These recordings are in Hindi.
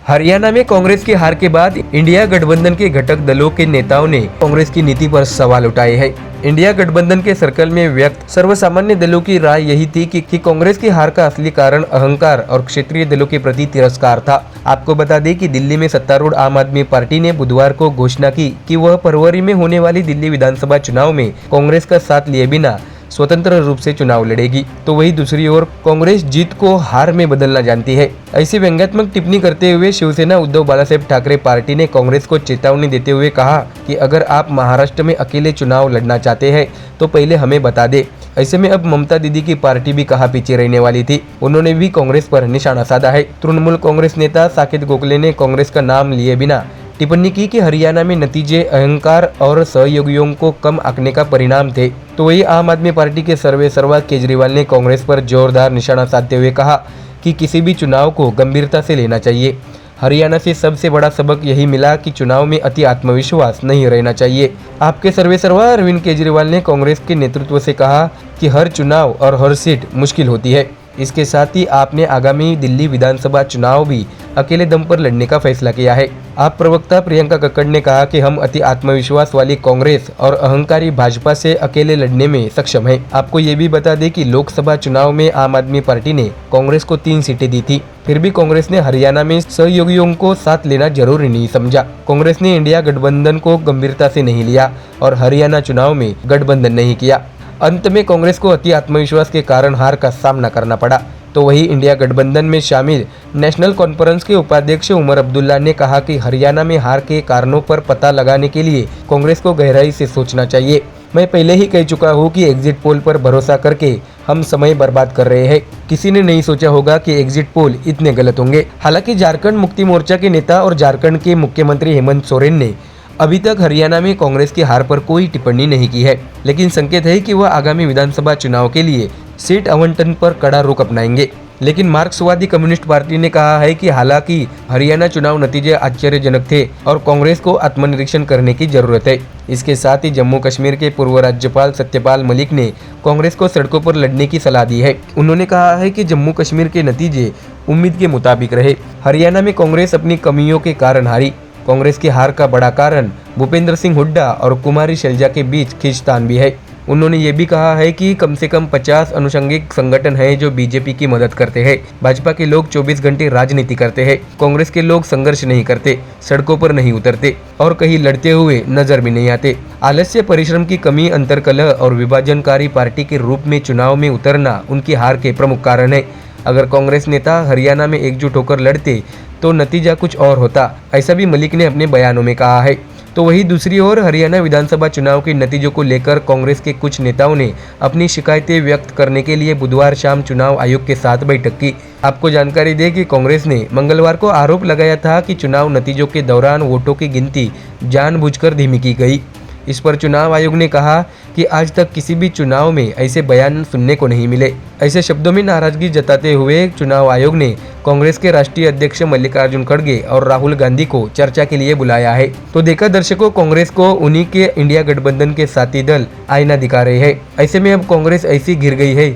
हरियाणा में कांग्रेस की हार के बाद इंडिया गठबंधन के घटक दलों के नेताओं ने कांग्रेस की नीति पर सवाल उठाए हैं। इंडिया गठबंधन के सर्कल में व्यक्त सर्वसामान्य दलों की राय यही थी कि कांग्रेस की हार का असली कारण अहंकार और क्षेत्रीय दलों के प्रति तिरस्कार था। आपको बता दें कि दिल्ली में सत्तारूढ़ आम आदमी पार्टी ने बुधवार को घोषणा की कि वह फरवरी में होने वाली दिल्ली विधानसभा चुनाव में कांग्रेस का साथ लिए बिना स्वतंत्र रूप से चुनाव लड़ेगी। तो वही दूसरी ओर कांग्रेस जीत को हार में बदलना जानती है। ऐसी व्यंग्यात्मक टिप्पणी करते हुए शिवसेना उद्धव बालासाहेब ठाकरे पार्टी ने कांग्रेस को चेतावनी देते हुए कहा कि अगर आप महाराष्ट्र में अकेले चुनाव लड़ना चाहते हैं तो पहले हमें बता दे। ऐसे में अब ममता दीदी की पार्टी भी कहाँ पीछे रहने वाली थी, उन्होंने भी कांग्रेस पर निशाना साधा है। तृणमूल कांग्रेस नेता साकेत गोखले ने कांग्रेस का नाम लिए बिना टिप्पणी की कि हरियाणा में नतीजे अहंकार और सहयोगियों को कम आंकने का परिणाम थे। तो वही आम आदमी पार्टी के सर्वेसर्वा केजरीवाल ने कांग्रेस पर जोरदार निशाना साधते हुए कहा कि किसी भी चुनाव को गंभीरता से लेना चाहिए। हरियाणा से सबसे बड़ा सबक यही मिला कि चुनाव में अति आत्मविश्वास नहीं रहना चाहिए। आपके सर्वेसर्वा अरविंद केजरीवाल ने कांग्रेस के नेतृत्व से कहा कि हर चुनाव और हर सीट मुश्किल होती है। इसके साथ ही आपने आगामी दिल्ली विधानसभा चुनाव भी अकेले दम पर लड़ने का फैसला किया है। आप प्रवक्ता प्रियंका कक्कड़ ने कहा कि हम अति आत्मविश्वास वाली कांग्रेस और अहंकारी भाजपा से अकेले लड़ने में सक्षम हैं। आपको ये भी बता दें कि लोकसभा चुनाव में आम आदमी पार्टी ने कांग्रेस को 3 सीटें दी थी, फिर भी कांग्रेस ने हरियाणा में सहयोगियों को साथ लेना जरूरी नहीं समझा। कांग्रेस ने इंडिया गठबंधन को गंभीरता से नहीं लिया और हरियाणा चुनाव में गठबंधन नहीं किया। अंत में कांग्रेस को अति आत्मविश्वास के कारण हार का सामना करना पड़ा। तो वही इंडिया गठबंधन में शामिल नेशनल कॉन्फ्रेंस के उपाध्यक्ष उमर अब्दुल्ला ने कहा कि हरियाणा में हार के कारणों पर पता लगाने के लिए कांग्रेस को गहराई से सोचना चाहिए। मैं पहले ही कह चुका हूं कि एग्जिट पोल पर भरोसा करके हम समय बर्बाद कर रहे हैं। किसी ने नहीं सोचा होगा कि एग्जिट पोल इतने गलत होंगे। हालांकि झारखंड मुक्ति मोर्चा के नेता और झारखंड के मुख्यमंत्री हेमंत सोरेन ने अभी तक हरियाणा में कांग्रेस की हार पर कोई टिप्पणी नहीं की है, लेकिन संकेत है कि वह आगामी विधानसभा चुनाव के लिए सीट आवंटन पर कड़ा रुख अपनाएंगे। लेकिन मार्क्सवादी कम्युनिस्ट पार्टी ने कहा है कि हालांकि हरियाणा चुनाव नतीजे आश्चर्यजनक थे और कांग्रेस को आत्मनिरीक्षण करने की जरूरत है। इसके साथ ही जम्मू कश्मीर के पूर्व राज्यपाल सत्यपाल मलिक ने कांग्रेस को सड़कों पर लड़ने की सलाह दी है। उन्होंने कहा है कि जम्मू कश्मीर के नतीजे उम्मीद के मुताबिक रहे। हरियाणा में कांग्रेस अपनी कमियों के कारण हारी। कांग्रेस की हार का बड़ा कारण भूपेंद्र सिंह हुड्डा और कुमारी शैलजा के बीच खींचतान भी है। उन्होंने ये भी कहा है कि कम से कम 50 अनुषंगिक संगठन हैं जो बीजेपी की मदद करते हैं। भाजपा के लोग 24 घंटे राजनीति करते हैं। कांग्रेस के लोग संघर्ष नहीं करते, सड़कों पर नहीं उतरते और कहीं लड़ते हुए नजर भी नहीं आते। आलस्य, परिश्रम की कमी, अंतर्कलह और विभाजनकारी पार्टी के रूप में चुनाव में उतरना उनकी हार के प्रमुख कारण है। अगर कांग्रेस नेता हरियाणा में एकजुट होकर लड़ते तो नतीजा कुछ और होता, ऐसा भी मलिक ने अपने बयानों में कहा है। तो वही दूसरी ओर हरियाणा विधानसभा चुनाव के नतीजों को लेकर कांग्रेस के कुछ नेताओं ने अपनी शिकायतें व्यक्त करने के लिए बुधवार शाम चुनाव आयोग के साथ बैठक की। आपको जानकारी दें कि कांग्रेस ने मंगलवार को आरोप लगाया था कि चुनाव नतीजों के दौरान वोटों की गिनती जानबूझकर धीमी की गई। इस पर चुनाव आयोग ने कहा कि आज तक किसी भी चुनाव में ऐसे बयान सुनने को नहीं मिले। ऐसे शब्दों में नाराजगी जताते हुए चुनाव आयोग ने कांग्रेस के राष्ट्रीय अध्यक्ष मल्लिकार्जुन खड़गे और राहुल गांधी को चर्चा के लिए बुलाया है। तो देखा दर्शकों, कांग्रेस को उन्हीं के इंडिया गठबंधन के साथी दल आईना दिखा रहे हैं। ऐसे में अब कांग्रेस ऐसी घिर गई है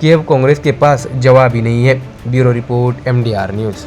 कि अब कांग्रेस के पास जवाब ही नहीं है। Bureau report, MDR news.